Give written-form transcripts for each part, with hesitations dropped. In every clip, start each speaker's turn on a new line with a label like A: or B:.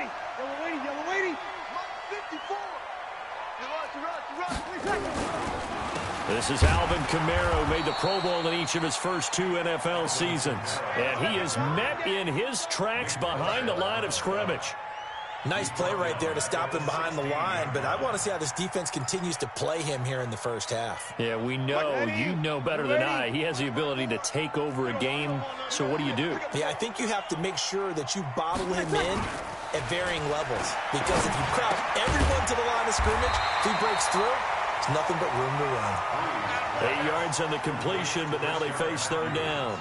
A: Ready. Yellow lady, yellow lady. 54.
B: This is Alvin Kamara, who made the Pro Bowl in each of his first 2 NFL seasons. And he is met in his tracks behind the line of scrimmage.
C: Nice play right there to stop him behind the line, but I want to see how this defense continues to play him here in the first half.
B: Yeah, we know, you know better than I, he has the ability to take over a game, so what do you do?
C: Yeah, I think you have to make sure that you bottle him in at varying levels, because if you crowd everyone to the line of scrimmage, if he breaks through, there's nothing but room to run.
B: 8 yards on the completion, but now they face third down.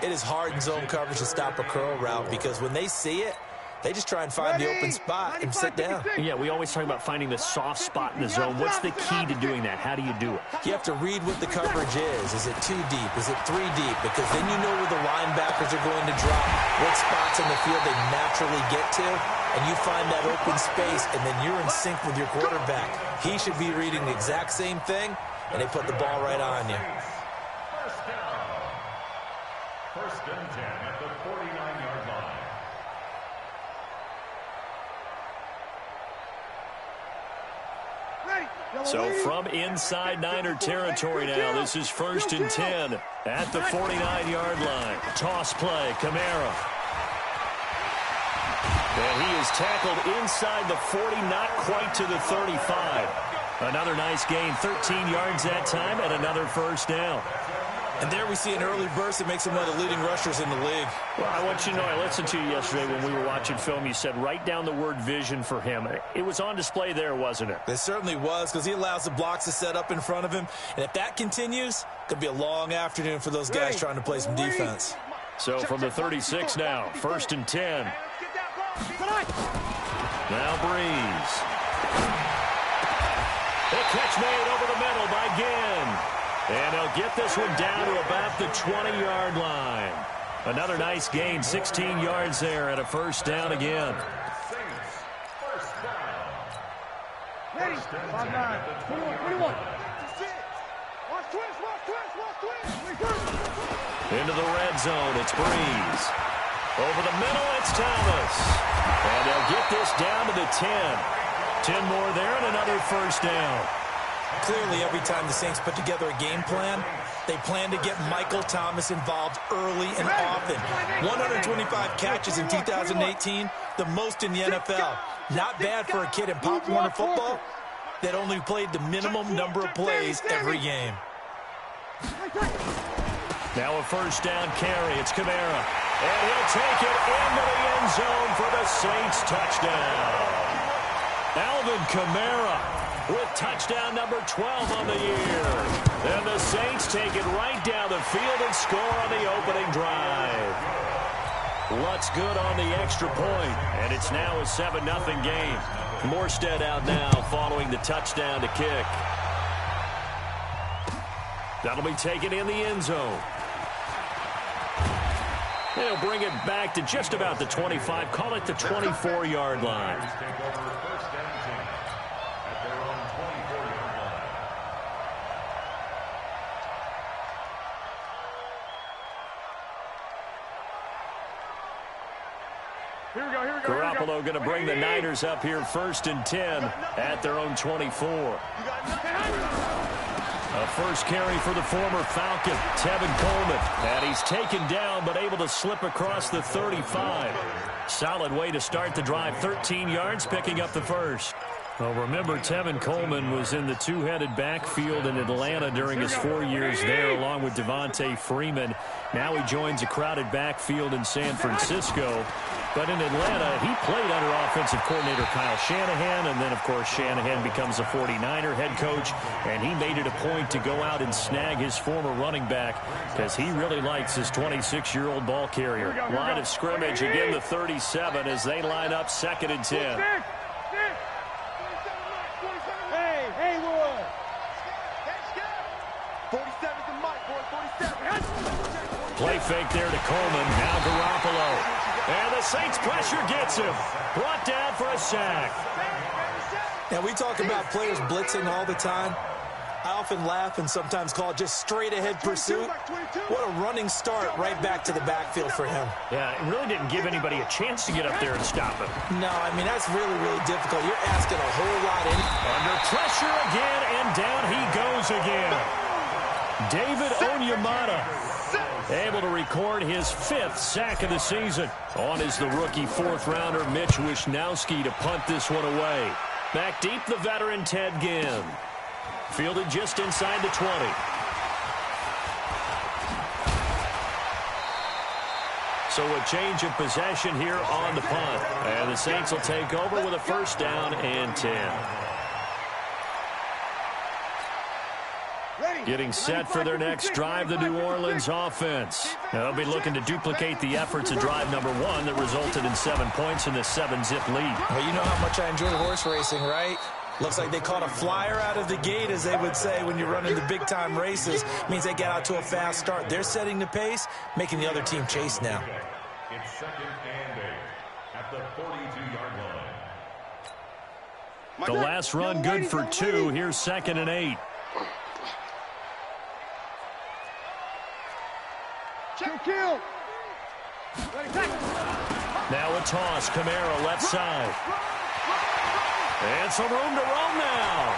C: It is hard in zone coverage to stop a curl route because when they see it, they just try and find the open spot and sit down.
B: Yeah, we always talk about finding the soft spot in the zone. What's the key to doing that? How do you do it?
C: You have to read what the coverage is. Is it 2 deep? Is it 3 deep? Because then you know where the linebackers are going to drop, what spots on the field they naturally get to, and you find that open space, and then you're in sync with your quarterback. He should be reading the exact same thing, and they put the ball right on you.
D: First and 10 at the 49-yard line.
B: So from inside Niner territory now, this is first and 10 at the 49-yard line. Toss play, Kamara. And he is tackled inside the 40, not quite to the 35. Another nice gain, 13 yards that time, and another first down.
C: And there we see an early burst that makes him one of the leading rushers in the league.
B: Well, I want you to know, I listened to you yesterday when we were watching film. You said write down the word vision for him. It was on display there, wasn't it?
C: It certainly was, because he allows the blocks to set up in front of him. And if that continues, it could be a long afternoon for those guys trying to play some defense.
B: So from the 36 now, first and 10. Now Breeze. The catch made over the middle by Ginn. And he'll get this one down to about the 20-yard line. Another nice gain, 16 yards there, and a first down again.
A: Ready. 5-9. 21. Watch twist.
B: Into the red zone, it's Breeze. Over the middle, it's Thomas. And they'll get this down to the 10. 10 more there and another first down.
C: Clearly, every time the Saints put together a game plan, they plan to get Michael Thomas involved early and often. 125 catches in 2018, the most in the NFL. Not bad for a kid in Pop Warner football that only played the minimum number of plays every game.
B: Now a first down carry. It's Kamara. And he'll take it into the end zone for the Saints touchdown. Alvin Kamara with touchdown number 12 on the year. And the Saints take it right down the field and score on the opening drive. Lutz good on the extra point, and it's now a 7-0 game. Morstead out now following the touchdown to kick. That'll be taken in the end zone. They'll bring it back to just about the 25, call it the 24-yard line. Garoppolo going to bring the Niners up here first and 10 at their own 24. A first carry for the former Falcon, Tevin Coleman. And he's taken down but able to slip across the 35. Solid way to start the drive, 13 yards, picking up the first. Well, remember, Tevin Coleman was in the two-headed backfield in Atlanta during his 4 years there, along with Devontae Freeman. Now he joins a crowded backfield in San Francisco. But in Atlanta, he played under offensive coordinator Kyle Shanahan, and then, of course, Shanahan becomes a 49er head coach, and he made it a point to go out and snag his former running back because he really likes his 26-year-old ball carrier. Line of scrimmage, again, the 37 as they line up second and 10. Play fake there to Coleman. Now Garoppolo. And the Saints pressure gets him. Brought down for a sack.
C: Now, we talk about players blitzing all the time. I often laugh and sometimes call it just straight-ahead pursuit. What a running start right back to the backfield for him.
B: Yeah, it really didn't give anybody a chance to get up there and stop him.
C: No, I mean, that's really, really difficult. You're asking a whole lot in.
B: Under pressure again, and down he goes again. David Onyemata able to record his 5th sack of the season. On is the rookie 4th-rounder Mitch Wishnowsky to punt this one away. Back deep, the veteran Ted Ginn. Fielded just inside the 20. So a change of possession here on the punt. And the Saints will take over with a 1st down and 10. Getting set for their next drive, the New Orleans offense. They'll be looking to duplicate the efforts of drive number 1 that resulted in 7 points in the 7-zip lead.
C: Well, you know how much I enjoy horse racing, right? Looks like they caught a flyer out of the gate, as they would say when you're running the big-time races. Means they get out to a fast start. They're setting the pace, making the other team chase now.
D: It's 2nd and 8 at the 42-yard line.
B: The last run good for 2. Here's 2nd and 8.
A: Kill.
B: Now a toss. Kamara left side. And some room to roam now.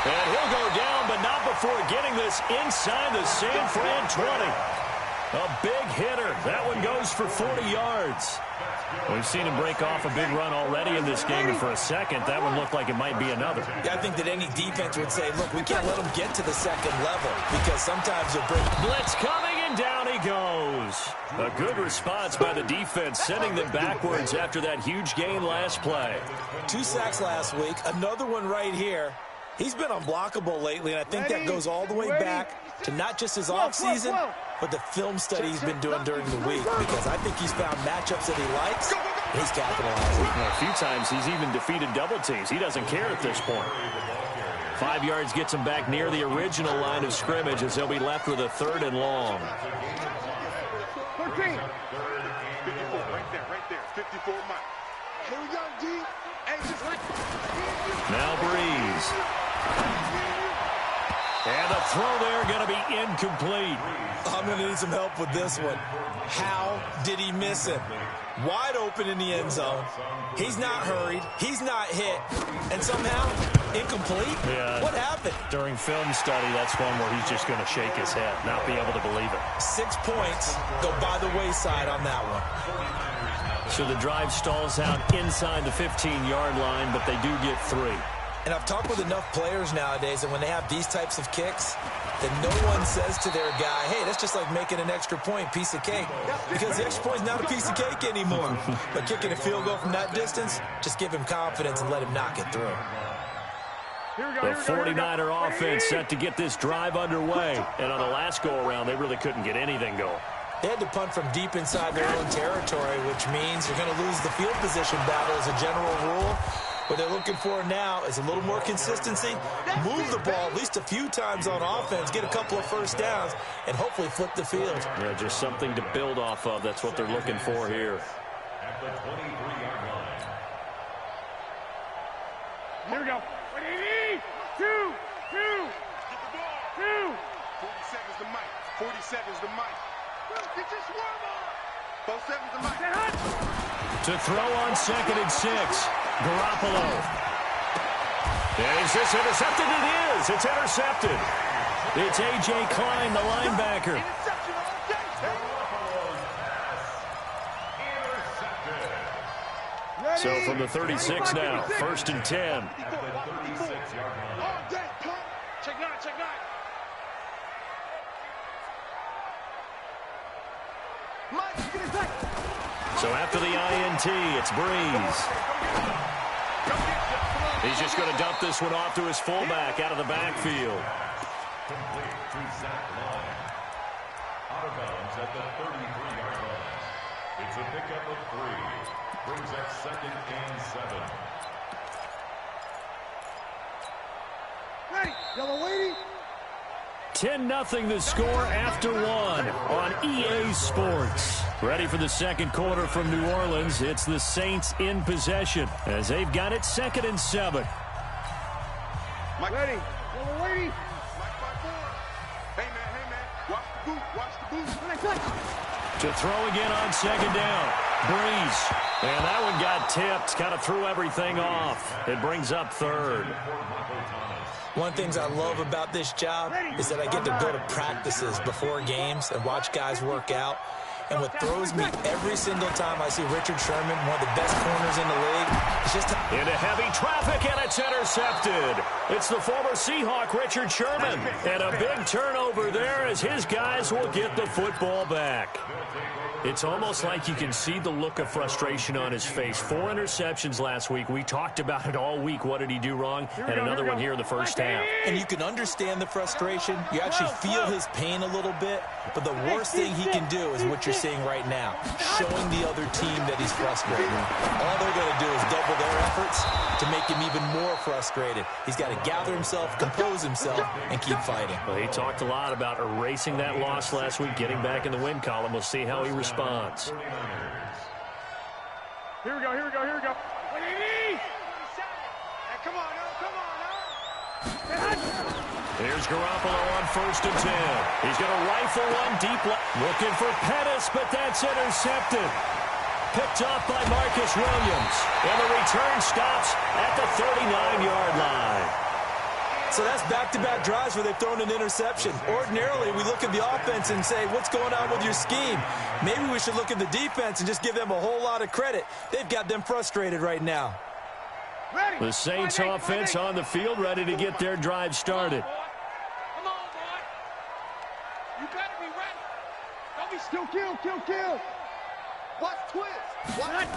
B: And he'll go down, but not before getting this inside the San Fran 20. A big hitter. That one goes for 40 yards. We've seen him break off a big run already in this game, and for a second, that one looked like it might be another.
C: Yeah, I think that any defense would say, look, we can't let them get to the 2nd level, because sometimes they'll break.
B: Blitz coming, and down he goes. A good response by the defense, sending them backwards after that huge gain last play.
C: 2 sacks last week, another one right here. He's been unblockable lately, and I think that goes all the way back to not just his offseason, but the film study he's been doing during the week, because I think he's found matchups that he likes, and he's capitalizing.
B: A few times he's even defeated double teams. He doesn't care at this point. 5 yards gets him back near the original line of scrimmage as they'll be left with a 3rd and long.
A: 13. 54, right there. 54 miles. Here we go, D. Hey, just like.
B: Now Breeze. And the throw there going to be incomplete.
C: I'm going to need some help with this one. How did he miss him? Wide open in the end zone. He's not hurried. He's not hit. And somehow, incomplete?
B: Yeah.
C: What happened?
B: During film study, that's one where he's just going to shake his head, not be able to believe it.
C: 6 points go by the wayside on that one.
B: So the drive stalls out inside the 15-yard line, but they do get 3.
C: And I've talked with enough players nowadays, and when they have these types of kicks, that no one says to their guy, hey, that's just like making an extra point, piece of cake. Because the extra point is not a piece of cake anymore. But kicking a field goal from that distance, just give him confidence and let him knock it through.
B: The 49er offense set to get this drive underway. And on the last go-around, they really couldn't get anything going.
C: They had to punt from deep inside their own territory, which means you're going to lose the field position battle as a general rule. What they're looking for now is a little more consistency, move the ball at least a few times on offense, get a couple of 1st downs, and hopefully flip the field.
B: Yeah, just something to build off of. That's what they're looking for here.
D: At the 23-yard line.
A: Here we go. 2. 47's the mic. 47's the mic. Get your swarm on. 47's the mic.
B: To throw on 2nd and 6. Garoppolo. Is this intercepted? It is. It's intercepted. It's A.J. Klein, the linebacker. So from the 36 now, 1st and 10.
A: Check 9.
B: So after the INT, it's Breeze. He's just going to dump this one off to his fullback out of the backfield.
D: Complete to Zach Long. Out of bounds at the 33-yard line. It's a pickup of 3. Brings up 2nd and 7.
A: Ready, yellow lady.
B: 10-0 the score after 1 on EA Sports. Ready for the 2nd quarter from New Orleans. It's the Saints in possession as they've got it 2nd and 7.
A: Ready, yellow lady.
B: To throw again on second down. Breeze. And that one got tipped. Kind of threw everything off. It brings up third.
C: One of the things I love about this job is that I get to go to practices before games and watch guys work out. And what throws me every single time I see Richard Sherman, one of the best corners in the league, is just
B: into heavy traffic, and it's intercepted. It's the former Seahawk, Richard Sherman. And a big turnover there as his guys will get the football back. It's almost like you can see the look of frustration on his face. 4 interceptions last week. We talked about it all week. What did he do wrong? And another one here in the first half.
C: And you can understand the frustration. You actually feel his pain a little bit. But the worst thing he can do is what you're seeing right now, showing the other team that he's frustrated. All they're going to do is double their efforts to make him even more frustrated. He's got to gather himself, compose himself, and keep fighting.
B: Well, he talked a lot about erasing that loss last week, getting back in the win column. We'll see how he responds.
A: Here we go. What do you need? Come on,
B: Here's Garoppolo on 1st and 10. He's going to rifle one deep left. Looking for Pettis, but that's intercepted. Picked off by Marcus Williams. And the return stops at the 39-yard line.
C: So that's back-to-back drives where they've thrown an interception. Ordinarily, we look at the offense and say, what's going on with your scheme? Maybe we should look at the defense and just give them a whole lot of credit. They've got them frustrated right now.
B: The Saints offense on the field, ready to get their drive started.
A: Come on, boy. You got to be ready. Don't be kill. Watch twist. What?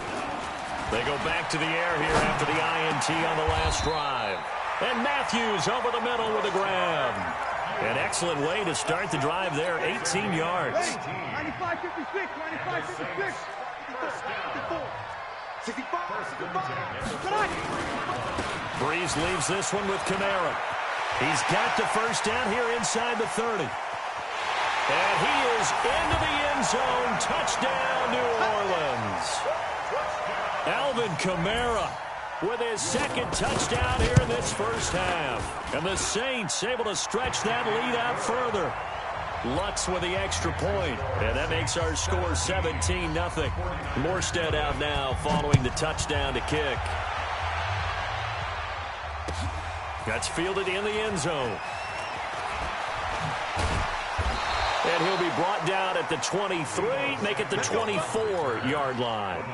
B: They go back to the air here after the INT on the last drive. And Matthews over the middle with a grab. An excellent way to start the drive there, 18 yards.
A: 95-56, 95-56. 65.
B: Breeze leaves this one with Kamara. He's got the first down here inside the 30. And he is into the end zone. Touchdown, New Orleans. Alvin Kamara with his second touchdown here in this first half. And the Saints able to stretch that lead out further. Lutz with the extra point. And that makes our score 17-0. Morstead out now following the touchdown to kick. That's fielded in the end zone. And he'll be brought down at the 23, make it the 24-yard line.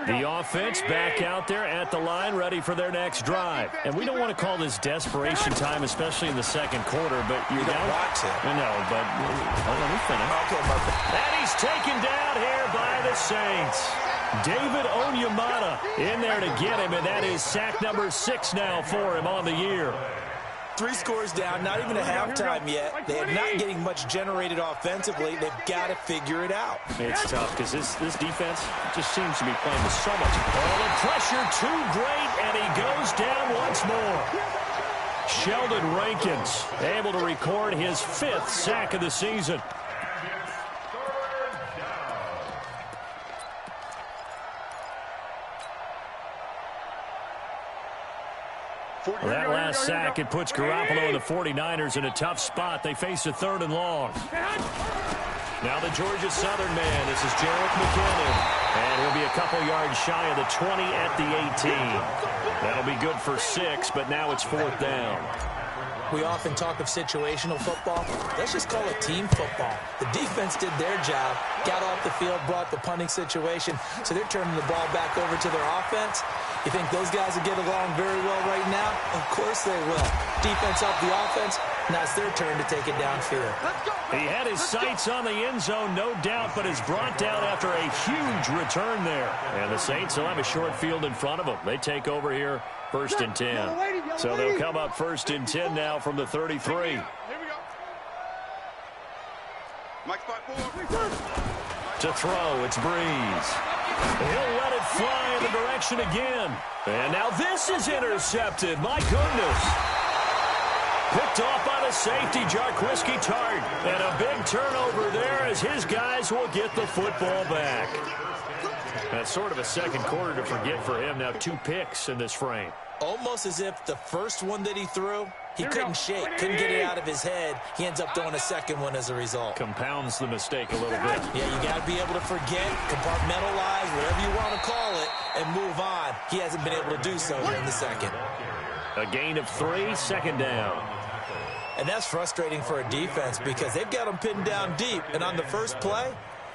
B: The offense back out there at the line, ready for their next drive. And we don't want to call this desperation time, especially in the second quarter, but you're down. I know, but let me finish. And he's taken down here by the Saints. David Onyemata in there to get him, and that is sack number 6 now for him on the year.
C: 3 scores down, not even a halftime yet. They are not getting much generated offensively. They've got to figure it out.
B: It's tough because this defense just seems to be playing with so much. Oh, the pressure too great, and he goes down once more. Sheldon Rankins able to record his 5th sack of the season. That last sack, it puts Garoppolo and the 49ers in a tough spot. They face a 3rd and long. Now the Georgia Southern man. This is Jerick McKinnon. And he'll be a couple yards shy of the 20 at the 18. That'll be good for 6, but now it's 4th down.
C: We often talk of situational football. Let's just call it team football. The defense did their job, got off the field, brought the punting situation, so they're turning the ball back over to their offense. You think those guys will get along very well right now? Of course they will. Defense up the offense. Now it's their turn to take it downfield.
B: He had his sights on the end zone, no doubt, but is brought down after a huge return there. And the Saints will have a short field in front of them. They take over here, 1st and 10. So they'll come up 1st and 10 now from the 33.
A: Here we go. Mike spot 4.
B: To throw, it's Breeze. He'll let it fly in the direction again. And now this is intercepted. My goodness. Picked off by the safety, Jarquiski Tart. And a big turnover there as his guys will get the football back. That's sort of a second quarter to forget for him. Now 2 picks in this frame.
C: Almost as if the first one that he threw, he couldn't shake, couldn't get it out of his head. He ends up throwing a second one as a result.
B: Compounds the mistake a little bit.
C: Yeah, you got to be able to forget, compartmentalize, whatever you want to call it, and move on. He hasn't been able to do so here in the second.
B: A gain of 3, second down.
C: And that's frustrating for a defense because they've got them pinned down deep. And on the first play,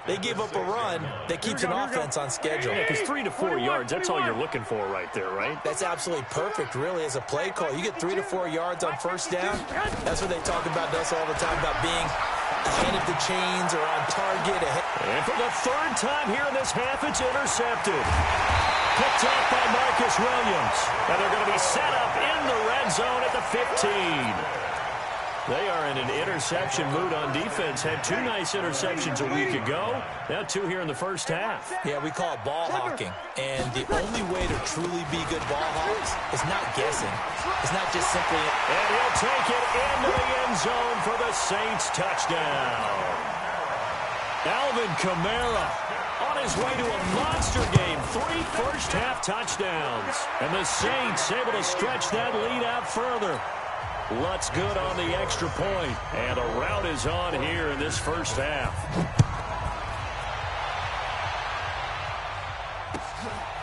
C: they give up a run that keeps an offense on schedule.
B: Yeah, because 3 to 4 yards, that's all you're looking for right there, right?
C: That's absolutely perfect, really, as a play call. You get 3 to 4 yards on first down. That's what they talk about us all the time, about being ahead of the chains or on target.
B: And for the 3rd time here in this half, it's intercepted. Picked off by Marcus Williams. And they're going to be set up in the red zone at the 15. They are in an interception mood on defense. Had 2 nice interceptions a week ago. Now 2 here in the first half.
C: Yeah, we call it ball hawking. And the only way to truly be good ball hawks is not guessing. It's not just simply...
B: And he'll take it into the end zone for the Saints touchdown. Alvin Kamara on his way to a monster game. 3 first-half touchdowns. And the Saints able to stretch that lead out further. Lutz good on the extra point. And a rout is on here in this first half.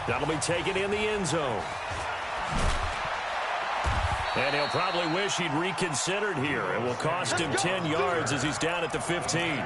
B: That'll be taken in the end zone. And he'll probably wish he'd reconsidered here. It will cost him 10 yards as he's down at the 15.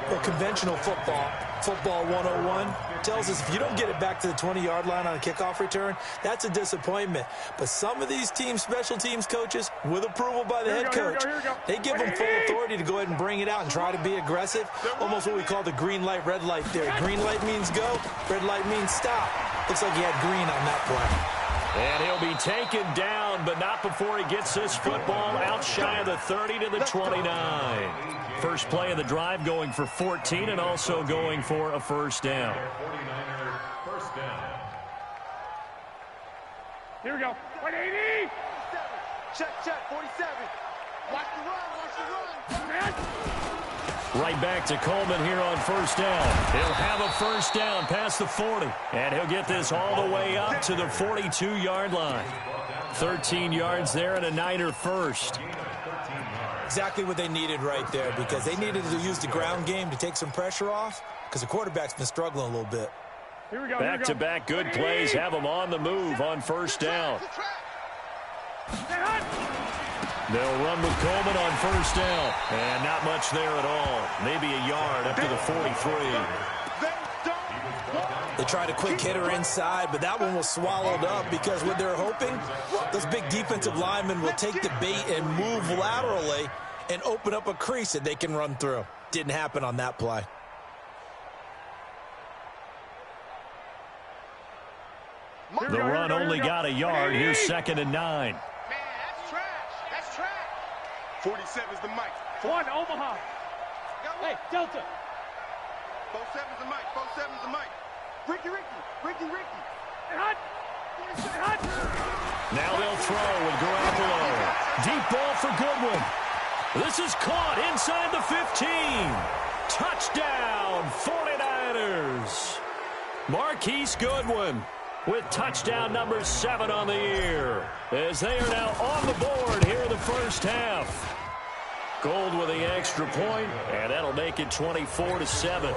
C: Well, conventional football 101, tells us if you don't get it back to the 20-yard line on a kickoff return, that's a disappointment. But some of these team special teams coaches, with approval by the head coach, they give them full authority to go ahead and bring it out and try to be aggressive. Almost what we call the green light, red light there. Green light means go, red light means stop. Looks like he had green on that play.
B: And he'll be taken down, but not before he gets this football out shy of the 30 to the 29. First play of the drive going for 14 and also going for a first down.
D: 49er first down.
A: Here we go. 180. Check, 47. Watch the run.
B: Right back to Coleman here on first down. He'll have a first down past the 40. And he'll get this all the way up to the 42-yard line. 13 yards there and a Niner first.
C: Exactly what they needed right there, because they needed to use the ground game to take some pressure off, because the quarterback's been struggling a little bit.
A: Here we go.
B: Back-to-back good plays have them on the move on first down. They'll run with Coleman on first down. And not much there at all. Maybe a yard up to the 43.
C: They tried a quick hitter inside, but that one was swallowed up because what they're hoping, those big defensive linemen will take the bait and move laterally and open up a crease that they can run through. Didn't happen on that play.
B: The run only got a yard. Here's 2nd and 9.
A: 47's the mic. 1, Omaha. Hey, Delta. 47's the mic. 47's the mic. Ricky. Hot.
B: Now they'll throw with Garoppolo. Deep ball for Goodwin. This is caught inside the 15. Touchdown, 49ers. Marquise Goodwin with touchdown number 7 on the year, as they are now on the board here in the first half. Gold with the extra point, and that'll make it 24-7.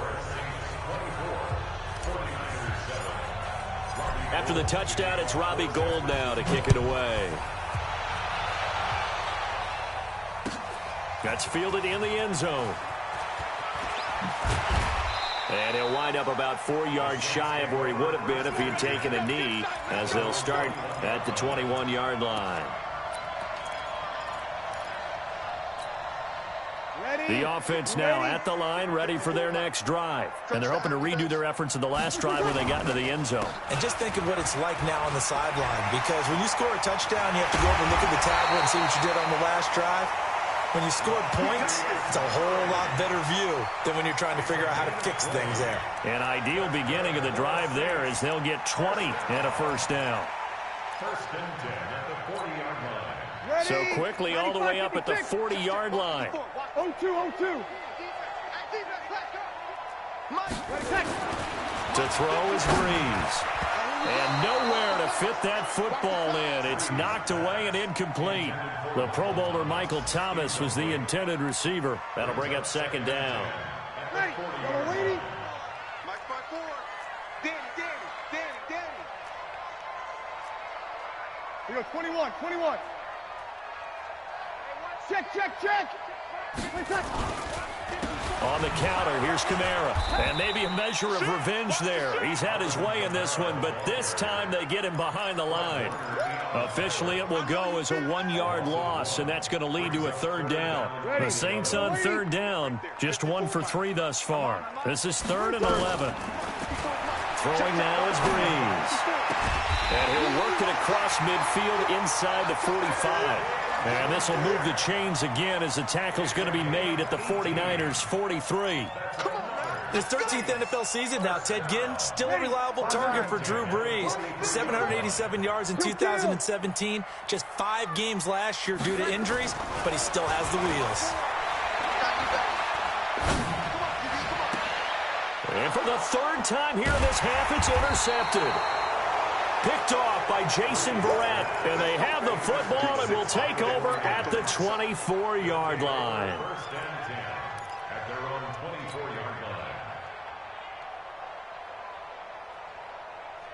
B: After the touchdown, it's Robbie Gould now to kick it away. That's fielded in the end zone. And he'll wind up about 4 yards shy of where he would have been if he had taken a knee, as they'll start at the 21-yard line. The offense now at the line, ready for their next drive. And they're hoping to redo their efforts in the last drive when they got into the end zone.
C: And just think of what it's like now on the sideline, because when you score a touchdown, you have to go over and look at the tablet and see what you did on the last drive. When you score points, it's a whole lot better view than when you're trying to figure out how to fix things there.
B: An ideal beginning of the drive there is they'll get 20 and a first down.
D: First and 10 at the 40-yard line.
B: So quickly all the way up at the 40-yard line.
A: 0-2.
B: To throw is Breeze. And nowhere to fit that football in. It's knocked away and incomplete. The Pro Bowler Michael Thomas was the intended receiver. That'll bring up second down.
A: Hey, y'all waiting? Mike 5-4. Danny. Here we go, 21. Check.
B: On the counter, here's Kamara. And maybe a measure of revenge there. He's had his way in this one, but this time they get him behind the line. Officially, it will go as a 1-yard loss, and that's going to lead to a third down. The Saints on third down, just 1 for 3 thus far. This is 3rd and 11. Throwing now is Breeze. And he'll work it across midfield inside the 45. And this will move the chains again as the tackle's going to be made at the 49ers' 43.
C: His 13th NFL season now, Ted Ginn, still a reliable target for Drew Brees. 787 yards in 2017, just 5 games last year due to injuries, but he still has the wheels.
B: And for the 3rd time here in this half, it's intercepted. Picked off by Jason Verrett, and they have the football and will take over at the 24-yard line.
D: First and 10 at their own 24-yard line.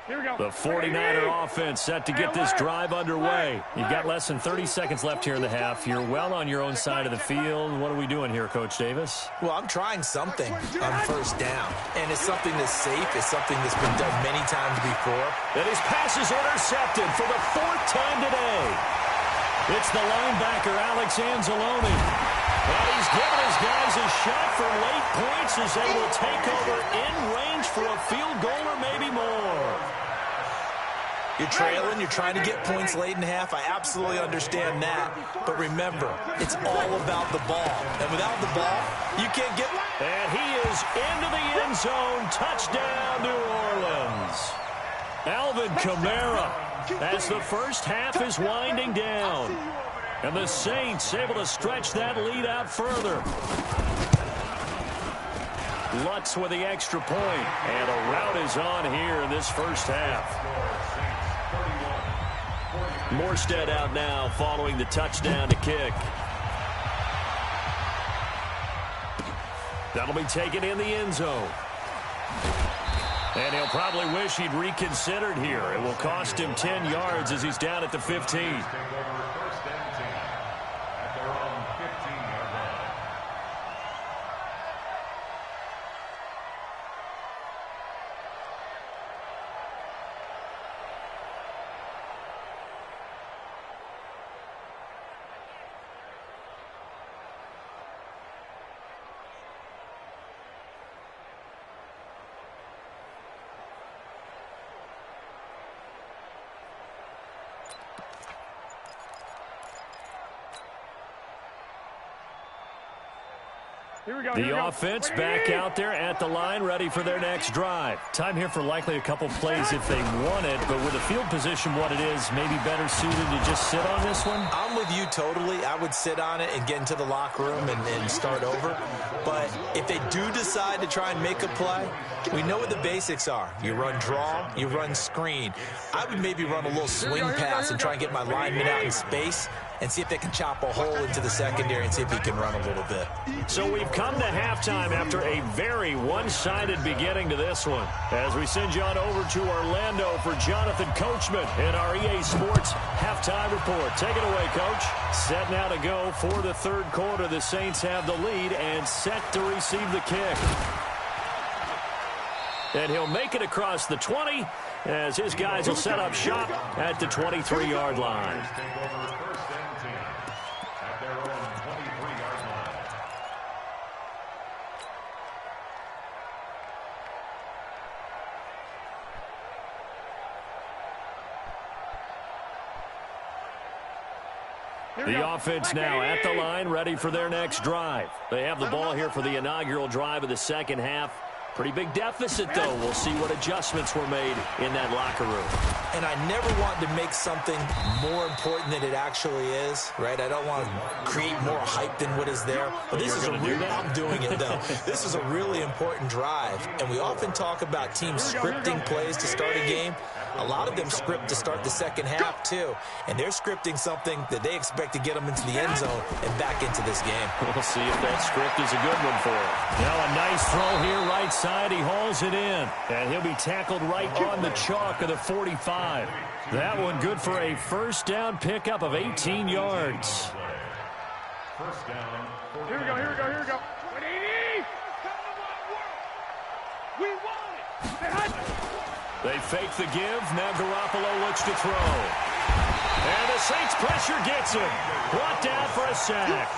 A: Here we go.
B: The 49er offense set to get this drive underway. You've got less than 30 seconds left here in the half. You're well on your own side of the field. What are we doing here, Coach Davis?
C: Well, I'm trying something on first down, and it's something that's safe. It's something that's been done many times before.
B: And his pass is intercepted for the 4th time today. It's the linebacker, Alex Anzalone. And he's given his guys a shot for late points as they will take over in range for a field goal or maybe more.
C: You're trailing, you're trying to get points late in half. I absolutely understand that. But remember, it's all about the ball. And without the ball, you can't get...
B: And he is into the end zone. Touchdown, New Orleans. Alvin Kamara, as the first half is winding down. And the Saints able to stretch that lead out further. Lutz with the extra point. And a rout is on here in this first half. Morstead out now following the touchdown to kick. That'll be taken in the end zone. And he'll probably wish he'd reconsidered here. It will cost him 10 yards as he's down at the 15. The offense back out there at the line, ready for their next drive. Time here for likely a couple plays if they want it, but with the field position what it is, maybe better suited to just sit on this one?
C: I'm with you totally. I would sit on it and get into the locker room and start over. But if they do decide to try and make a play, we know what the basics are. You run draw, you run screen. I would maybe run a little swing pass and try and get my lineman out in space and see if they can chop a hole into the secondary and see if he can run a little bit.
B: So we've come to halftime after a very one-sided beginning to this one. As we send you on over to Orlando for Jonathan Coachman in our EA Sports halftime report. Take it away, Coach. Set now to go for the 3rd quarter. The Saints have the lead and set to receive the kick. And he'll make it across the 20 as his guys will set up shop at the 23-yard line. The offense now at the line, ready for their next drive. They have the ball here for the inaugural drive of the second half. Pretty big deficit, though. We'll see what adjustments were made in that locker room.
C: And I never want to make something more important than it actually is, right? I don't want to create more hype than what is there. But this is a real, I'm doing it, though. This is a really important drive. And we often talk about teams scripting plays to start a game. A lot of them script to start the second half, too. And they're scripting something that they expect to get them into the end zone and back into this game.
B: We'll see if that script is a good one for him. Now a nice throw here, right side. He hauls it in. And he'll be tackled right on the chalk of the 45. That one good for a first down pickup of 18 yards.
D: First down.
A: Here we go, here we go, here we go. 180! We want it!
B: They fake the give. Now Garoppolo looks to throw. And the Saints pressure gets him. Brought down for a sack.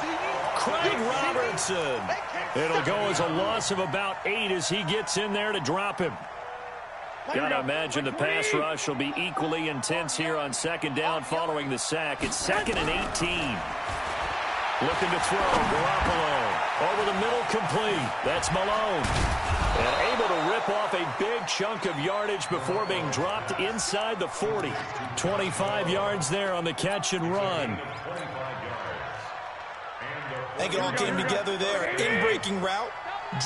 B: Craig Robertson. It'll go as a loss of about 8 as he gets in there to drop him. Gotta imagine the pass rush will be equally intense here on second down following the sack. It's 2nd and 18. Looking to throw. Garoppolo. Over the middle, complete. That's Malone. And able to rip off a big chunk of yardage before being dropped inside the 40. 25 yards there on the catch and run.
C: I think it all came together there. In-breaking route.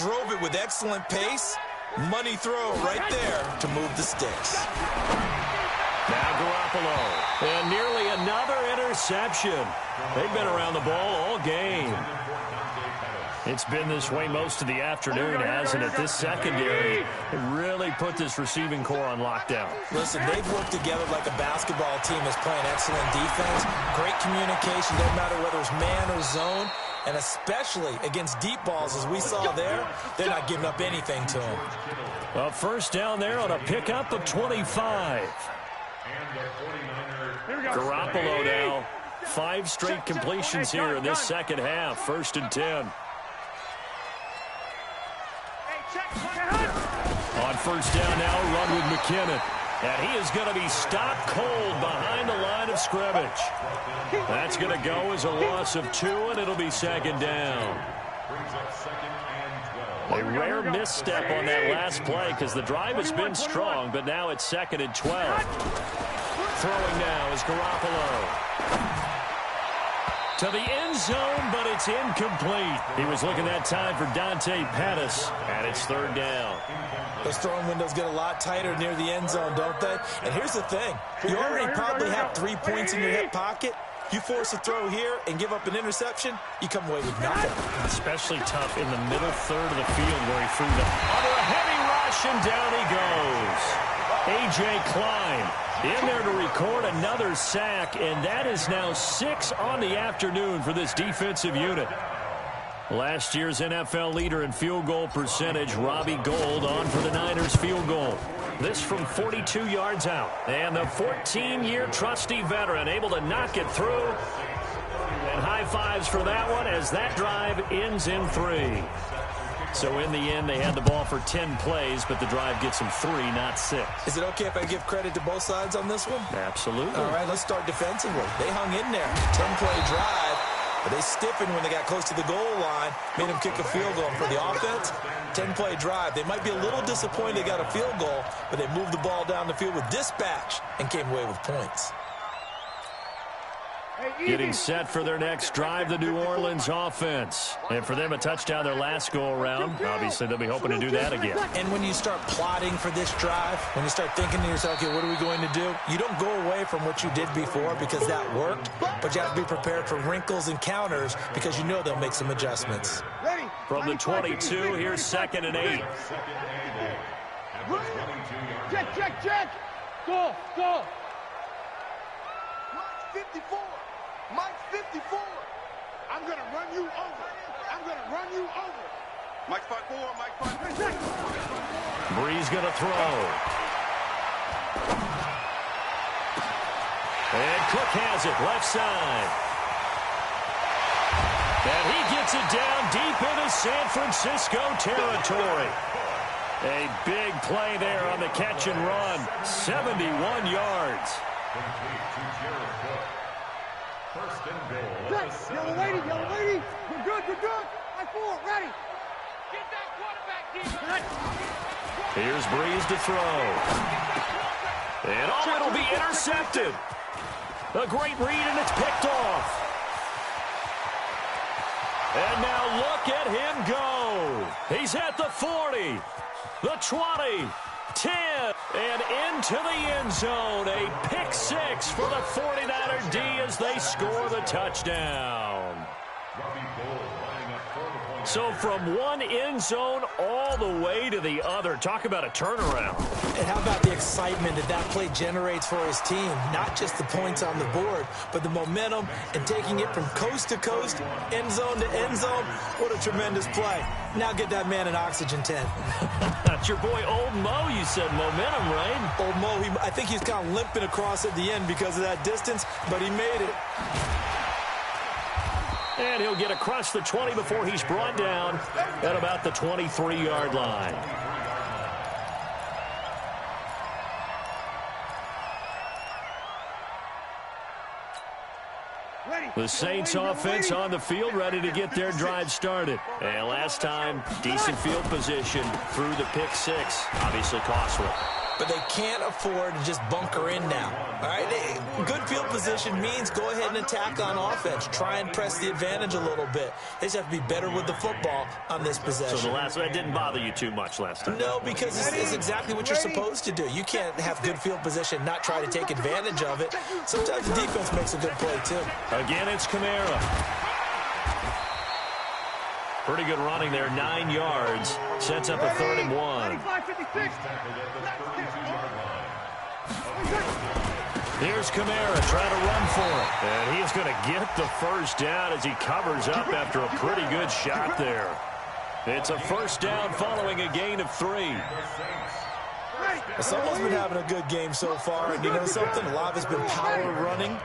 C: Drove it with excellent pace. Money throw right there to move the sticks.
B: Now Garoppolo. And nearly another interception. They've been around the ball all game. It's been this way most of the afternoon, hasn't it? This secondary really put this receiving core on lockdown.
C: Listen, they've worked together like a basketball team that's playing excellent defense. Great communication, no matter whether it's man or zone. And especially against deep balls, as we saw there, they're not giving up anything to them.
B: Well, first down there on a pickup of 25. Garoppolo now. 5 straight completions here in this second half. 1st and 10. On first down now, run with McKinnon. And he is going to be stopped cold behind the line of scrimmage. That's going to go as a loss of 2, and it'll be 2nd down. A rare misstep on that last play because the drive has been strong, but now it's 2nd and 12. Throwing now is Garoppolo. To the end zone, but it's incomplete. He was looking that time for Dante Pettis, and it's 3rd down.
C: Those throwing windows get a lot tighter near the end zone, don't they? And here's the thing. You already probably have 3 points in your hip pocket. You force a throw here and give up an interception, you come away with nothing.
B: Especially tough in the middle third of the field where he threw them. Under a heavy rush, and down he goes. A.J. Klein in there to record another sack, and that is now 6 on the afternoon for this defensive unit. Last year's NFL leader in field goal percentage, Robbie Gould, on for the Niners field goal. This from 42 yards out. And the 14-year trusty veteran able to knock it through. And high fives for that one as that drive ends in 3. So in the end, they had the ball for 10 plays, but the drive gets them 3, not 6.
C: Is it okay if I give credit to both sides on this one?
B: Absolutely.
C: All right, let's start defensively. They hung in there. 10-play drive. But they stiffened when they got close to the goal line, made them kick a field goal. For the offense, 10-play drive. They might be a little disappointed they got a field goal, but they moved the ball down the field with dispatch and came away with points.
B: Getting set for their next drive, the New Orleans offense. And for them, a touchdown their last go-around. Obviously, they'll be hoping to do that again.
C: And when you start plotting for this drive, when you start thinking to yourself, okay, what are we going to do? You don't go away from what you did before because that worked, but you have to be prepared for wrinkles and counters because you know they'll make some adjustments.
B: From the 22, here's 2nd and 8.
A: Check. Go. Mike's 54. Mike's 54. I'm going to run you over. Mike's 5'4", Mike's 5'4".
B: Bree's going to throw. And Cook has it, left side. And he gets it down deep into San Francisco territory. A big play there on the catch and run. 71 yards.
A: Yellow lady. We're good. 5'4", ready.
B: Here's Breeze to throw. And oh, it'll be intercepted. A great read, and it's picked off. And now look at him go. He's at the 40, the 20, 10, and into the end zone. A pick six for the 49er D as they score the touchdown. So from one end zone all the way to the other. Talk about a turnaround.
C: And how about the excitement that play generates for his team? Not just the points on the board, but the momentum and taking it from coast to coast, end zone to end zone. What a tremendous play. Now get that man an oxygen tent.
B: That's your boy Old Mo. You said momentum, right?
C: Old Mo, I think he's kind of limping across at the end because of that distance, but he made it.
B: And he'll get across the 20 before he's brought down at about the 23-yard line. The Saints offense on the field, ready to get their drive started. And last time, decent field position through the pick six. Obviously costly.
C: But they can't afford to just bunker in now. All right, good field position means go ahead and attack on offense. Try and press the advantage a little bit. They just have to be better with the football on this possession.
B: So the last one didn't bother you too much last time?
C: No, because it's exactly what you're supposed to do. You can't have good field position, not try to take advantage of it. Sometimes the defense makes a good play, too.
B: Again, it's Kamara. Pretty good running there, 9 yards. Sets up a 3rd and 1. Here's Kamara trying to run for it. And he's going to get the first down as he covers up after a pretty good shot there. It's a first down following a gain of 3.
C: Someone's been having a good game so far. And you know something? A lot of it's been power running.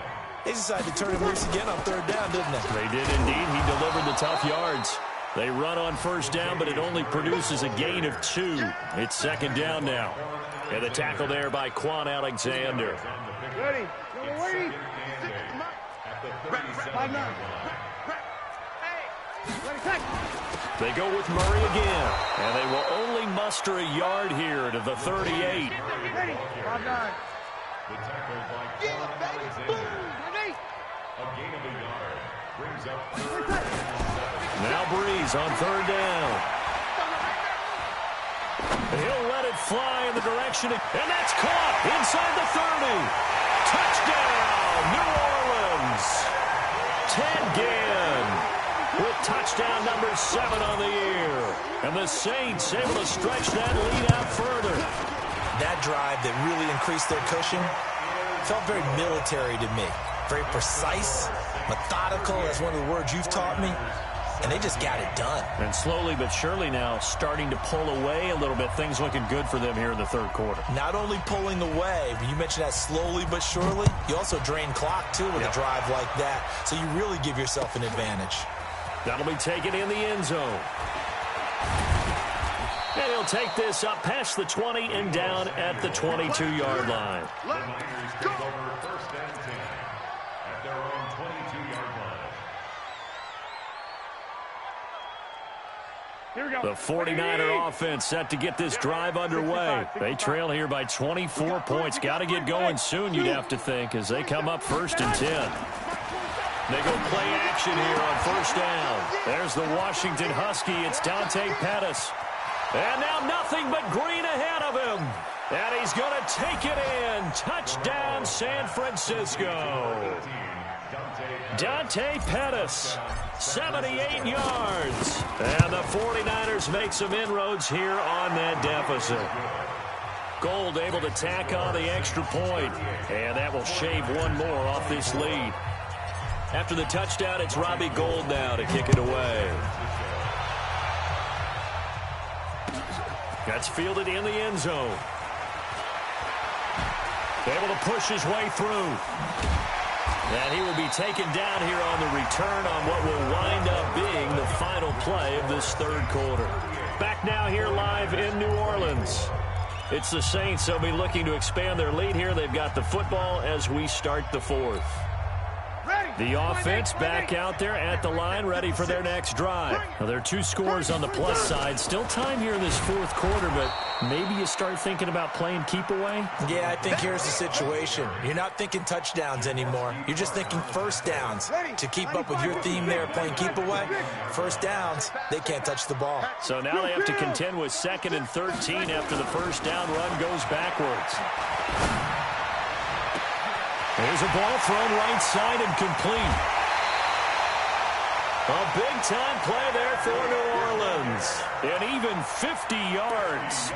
C: They decided to turn him loose again on 3rd down, didn't they?
B: They did indeed. He delivered the tough yards. They run on first down, but it only produces a gain of 2. It's 2nd down now. And the tackle there by Quan Alexander.
A: Ready. Ready.
B: They go with Murray again. And they will only muster a yard here to the 38.
A: Ready. 5-9.
D: A gain of a yard brings up
B: now Breeze on 3rd down. He'll let it fly in the direction, and that's caught inside the 30. Touchdown, New Orleans. Ted Ginn with touchdown number 7 on the year. And the Saints able to stretch that lead out further.
C: That drive that really increased their cushion felt very military to me. Very precise, methodical, that's one of the words you've taught me. And they just got it done.
B: And slowly but surely now starting to pull away a little bit. Things looking good for them here in the 3rd quarter.
C: Not only pulling away, but you mentioned that slowly but surely. You also drain clock, too, with a drive like that. So you really give yourself an advantage.
B: That'll be taken in the end zone. And he'll take this up past the 20 and down at the 22-yard line.
D: the Niners take over 1st and 10 at their own 22-yard line.
B: The 49er offense set to get this drive underway. They trail here by 24 points. Got to get going soon, you'd have to think, as they come up 1st and 10. They go play action here on 1st down. There's the Washington Husky. It's Dante Pettis. And now nothing but green ahead of him. And he's going to take it in. Touchdown, San Francisco. Dante Pettis, 78 yards. And the 49ers make some inroads here on that deficit. Gold able to tack on the extra point. And that will shave one more off this lead. After the touchdown, it's Robbie Gould now to kick it away. That's fielded in the end zone. Able to push his way through. And he will be taken down here on the return on what will wind up being the final play of this 3rd quarter. Back now here live in New Orleans. It's the Saints. They'll be looking to expand their lead here. They've got the football as we start the 4th.
A: Ready.
B: The offense back out there at the line, ready for their next drive. Now, there are 2 scores on the plus side. Still time here in this 4th quarter, but maybe you start thinking about playing keep away?
C: Yeah, I think here's the situation. You're not thinking touchdowns anymore. You're just thinking first downs. To keep up with your theme there, playing keep away, first downs, they can't touch the ball.
B: So now they have to contend with 2nd and 13 after the first down run goes backwards. Here's a ball thrown right side and complete. A big-time play there for New Orleans. An even 50 yards.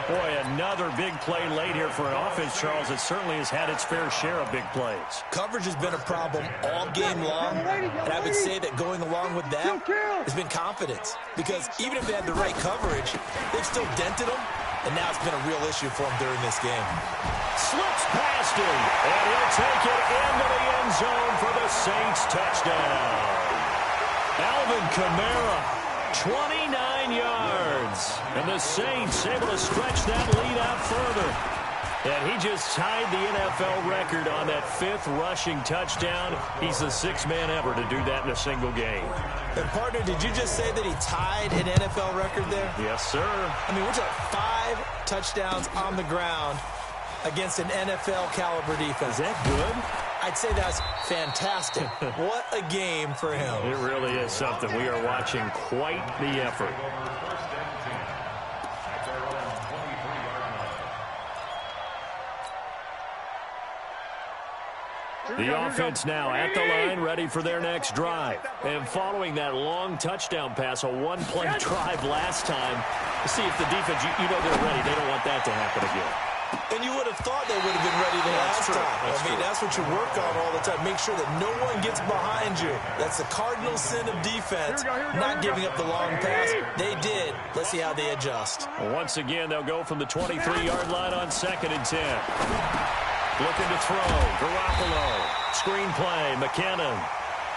B: Boy, another big play late here for an offense, Charles, that certainly has had its fair share of big plays.
C: Coverage has been a problem all game long, and I would say that going along with that has been confidence. Because even if they had the right coverage, they've still dented them, and now it's been a real issue for them during this game.
B: Slips past him, and he'll take it into the end zone for the Saints touchdown. Alvin Kamara, 29 yards. And the Saints able to stretch that lead out further. And he just tied the NFL record on that 5th rushing touchdown. He's the 6th man ever to do that in a single game.
C: And, partner, did you just say that he tied an NFL record there?
B: Yes, sir.
C: I mean, we're talking 5 touchdowns on the ground against an NFL-caliber defense.
B: Is that good?
C: I'd say that's fantastic. What a game for him.
B: It really is something. We are watching quite the effort. The offense now at the line, ready for their next drive. And following that long touchdown pass, a one-play drive last time, see if the defense, you know they're ready. They don't want that to happen again.
C: And you would have thought they would have been ready the last time. That's what you work on all the time. Make sure that no one gets behind you. That's the cardinal sin of defense, not giving up the long pass. They did. Let's see how they adjust.
B: Well, once again, they'll go from the 23-yard line on 2nd and 10. Looking to throw. Garoppolo. Screen play. McKinnon.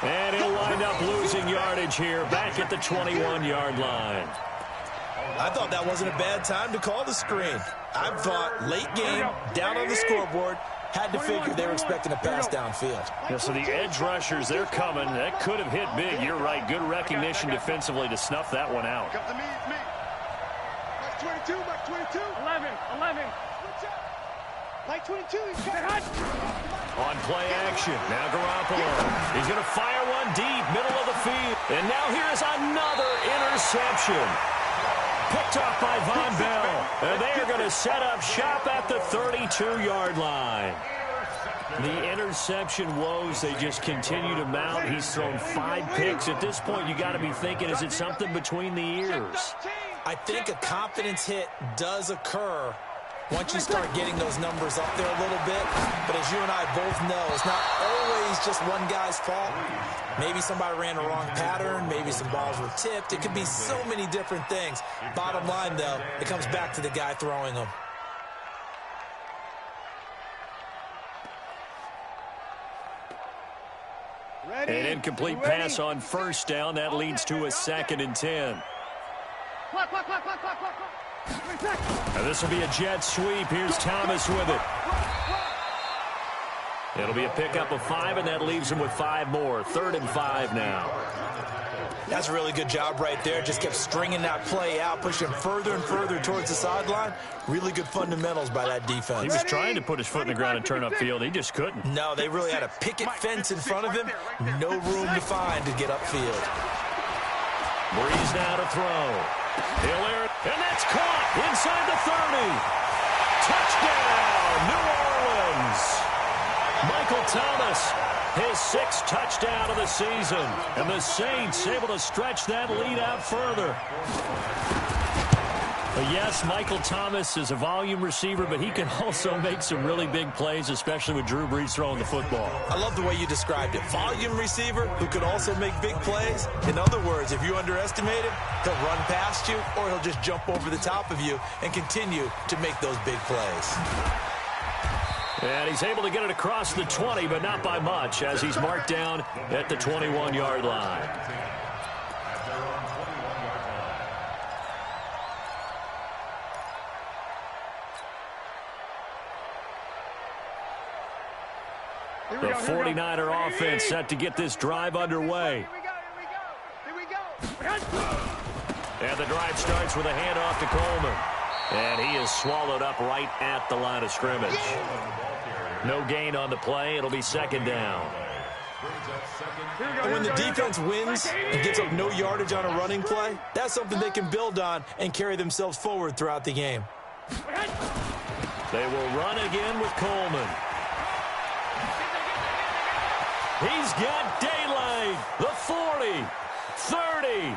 B: And he'll wind up losing yardage here back at the 21-yard line.
C: I thought that wasn't a bad time to call the screen. I thought late game, down on the scoreboard, had to figure they were expecting a pass downfield.
B: Yeah, so the edge rushers, they're coming. That could have hit big. You're right. Good recognition defensively to snuff that one out.
A: Come to me, it's me. Mike 22, Mike 22. 11. Mike 22, he's got it.
B: On play action, now Garoppolo. He's going to fire one deep, middle of the field. And now here's another interception. Picked off by Von Bell. And they are going to set up shop at the 32-yard line. The interception woes, they just continue to mount. He's thrown 5 picks. At this point, you got to be thinking, is it something between the ears?
C: I think a confidence hit does occur once you start getting those numbers up there a little bit. But as you and I both know, it's not always just one guy's fault. Maybe somebody ran a wrong pattern. Maybe some balls were tipped. It could be so many different things. Bottom line, though, it comes back to the guy throwing them.
B: An incomplete pass on first down. That leads to a 2nd and 10. Now this will be a jet sweep. Here's Thomas with it. It'll be a pickup of 5, and that leaves him with 5 more. 3rd and 5 now.
C: That's a really good job right there. Just kept stringing that play out, pushing further and further towards the sideline. Really good fundamentals by that defense.
B: He was trying to put his foot in the ground and turn upfield. He just couldn't.
C: No, they really had a picket fence in front of him. No room to find to get upfield.
B: Breeze now to throw. He'll air it, and that's caught inside the 30. Touchdown, New Orleans. Michael Thomas, his 6th touchdown of the season. And the Saints able to stretch that lead out further. But yes, Michael Thomas is a volume receiver, but he can also make some really big plays, especially with Drew Brees throwing the football.
C: I love the way you described it. Volume receiver who can also make big plays. In other words, if you underestimate him, he'll run past you or he'll just jump over the top of you and continue to make those big plays.
B: And he's able to get it across the 20, but not by much, as he's marked down at the 21-yard line. The 49er offense set to get this drive underway.
A: Here we go.
B: And the drive starts with a handoff to Coleman. And he is swallowed up right at the line of scrimmage. No gain on the play. It'll be second down.
C: And when the defense wins and gets up no yardage on a running play, that's something they can build on and carry themselves forward throughout the game.
B: They will run again with Coleman. He's got daylight. The 40, 30,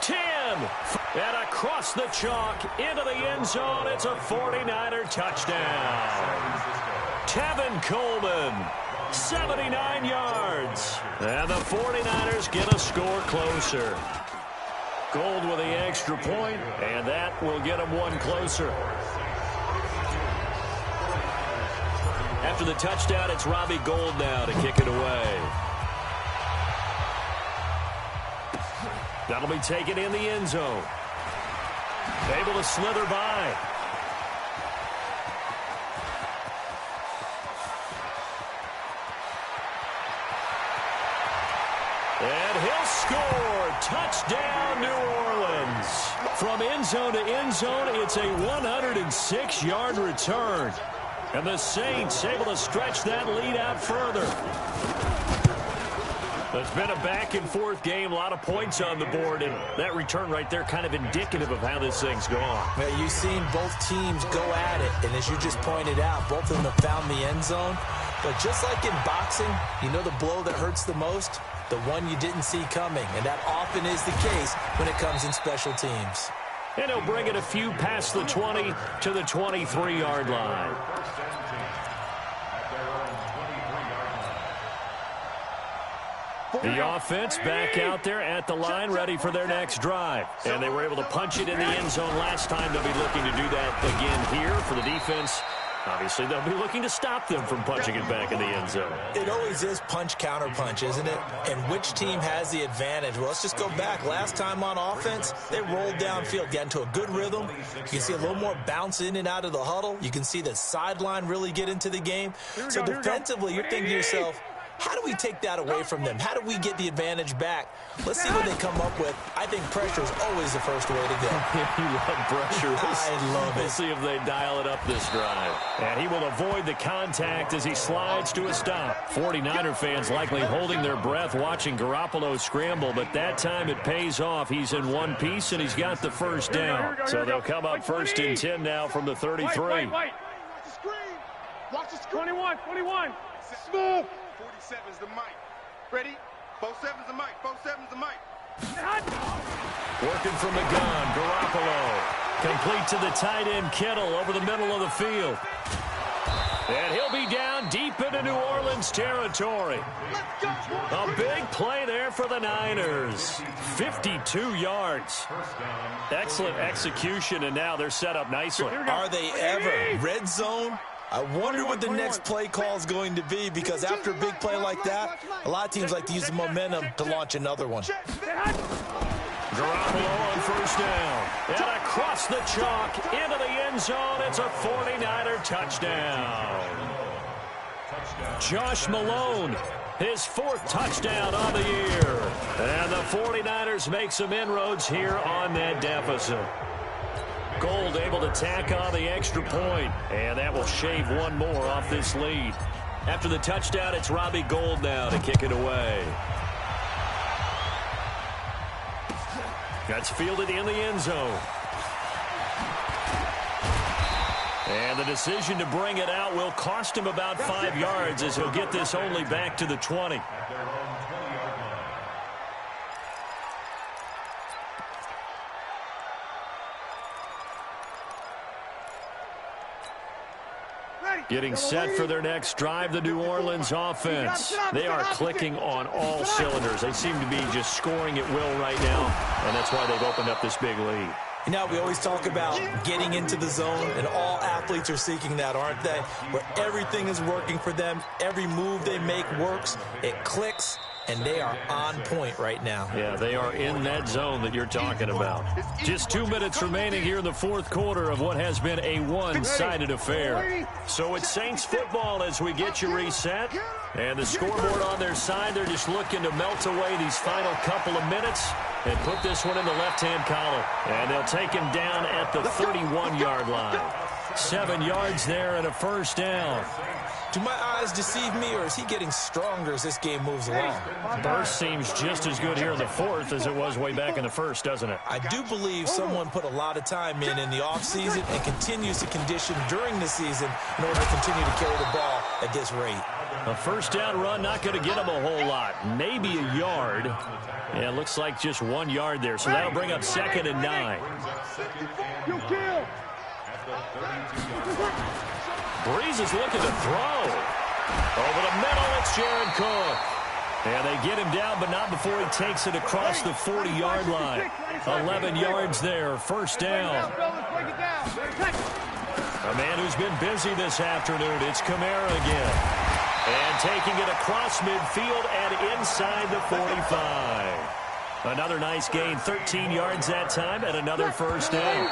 B: 10, and across the chalk into the end zone. It's a 49er touchdown. Tevin Coleman, 79 yards. And the 49ers get a score closer. Gold with the extra point, and that will get them one closer. After the touchdown, it's Robbie Gould now to kick it away. That'll be taken in the end zone. Able to slither by. And he'll score. Touchdown, New Orleans. From end zone to end zone, it's a 106-yard return. And the Saints able to stretch that lead out further. It's been a back-and-forth game, a lot of points on the board, and that return right there kind of indicative of how this thing's gone.
C: Well, you've seen both teams go at it, and as you just pointed out, both of them have found the end zone. But just like in boxing, you know the blow that hurts the most? The one you didn't see coming, and that often is the case when it comes in special teams.
B: And he'll bring it a few past the 20 to the 23-yard line. The offense back out there at the line, ready for their next drive. And they were able to punch it in the end zone last time. They'll be looking to do that again here for the defense. Obviously, they'll be looking to stop them from punching it back in the end zone.
C: It always is punch-counter-punch, isn't it? And which team has the advantage? Well, let's just go back. Last time on offense, they rolled downfield, got into a good rhythm. You can see a little more bounce in and out of the huddle. You can see the sideline really get into the game. So defensively, you're thinking to yourself, how do we take that away from them? How do we get the advantage back? Let's see what they come up with. I think pressure is always the first way to go.
B: You love pressure.
C: I love it.
B: We'll see if they dial it up this drive. And he will avoid the contact as he slides to a stop. 49er fans likely holding their breath watching Garoppolo scramble, but that time it pays off. He's in one piece, and he's got the first down. So they'll come up first and 10 now from the 33.
A: Watch the screen. Watch the screen. 21. Smooth. 47's the mic. Ready? 47's the mic. 47's the mic.
B: Working from the gun, Garoppolo. Complete to the tight end, Kittle, over the middle of the field. And he'll be down deep into New Orleans territory. A big play there for the Niners. 52 yards. Excellent execution, and now they're set up nicely.
C: Are they ever? Red zone? I wonder what the next play call is going to be, because after a big play like that, a lot of teams like to use the momentum to launch another one.
B: Garoppolo on first down. And across the chalk into the end zone. It's a 49er touchdown. Josh Malone, his fourth touchdown on the year. And the 49ers make some inroads here on that deficit. Gould able to tack on the extra point, and that will shave one more off this lead. After the touchdown, it's Robbie Gould now to kick it away. That's fielded in the end zone. And the decision to bring it out will cost him about 5 yards, as he'll get this only back to the 20. Getting set for their next drive, the New Orleans offense. They are clicking on all cylinders. They seem to be just scoring at will right now, and that's why they've opened up this big lead.
C: You know, we always talk about getting into the zone, and all athletes are seeking that, aren't they? Where everything is working for them, every move they make works, it clicks, and they are on point right now.
B: Yeah, they are in that zone that you're talking about. Just 2 minutes remaining here in the fourth quarter of what has been a one-sided affair. So it's Saints football as we get you reset. And the scoreboard on their side, they're just looking to melt away these final couple of minutes and put this one in the left-hand column. And they'll take him down at the 31-yard line. 7 yards there and a first down.
C: Do my eyes deceive me, or is he getting stronger as this game moves along?
B: Burst seems just as good here in the fourth as it was way back in the first, doesn't it?
C: I do believe someone put a lot of time in the offseason and continues to condition during the season in order to continue to carry the ball at this rate.
B: A first down run, not going to get him a whole lot. Maybe a yard. Yeah, it looks like just 1 yard there. So that'll bring up 2nd and 9. Breeze is looking to throw. Over the middle, it's Jared Cook. And they get him down, but not before he takes it across the 40-yard line. 11 yards there, first down. A man who's been busy this afternoon, it's Kamara again. And taking it across midfield and inside the 45. Another nice gain, 13 yards that time, and another first down.